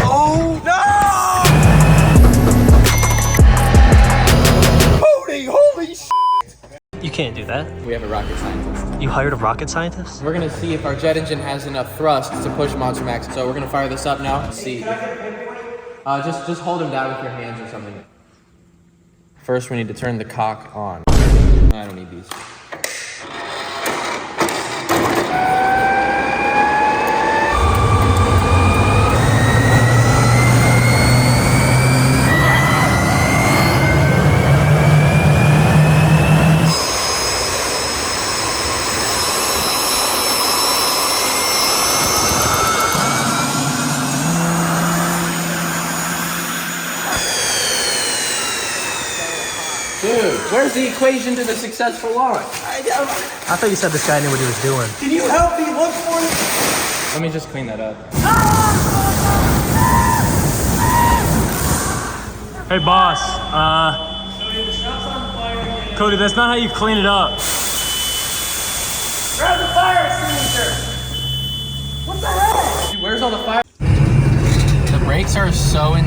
Oh no! Holy shit! You can't do that. We have a rocket scientist. You hired a rocket scientist? We're gonna see if our jet engine has enough thrust to push Monster Max. So we're gonna fire this up now. See. Just hold him down with your hands or something. First, we need to turn the cock on. I don't need these. Dude, where's the equation to the successful launch? I thought you said this guy knew what he was doing. Can you help me look for it? Let me just clean that up. Hey boss, Cody, that's not how you clean it up. Grab the fire extinguisher! What the heck? Dude, where's all the fire? The brakes are so insane.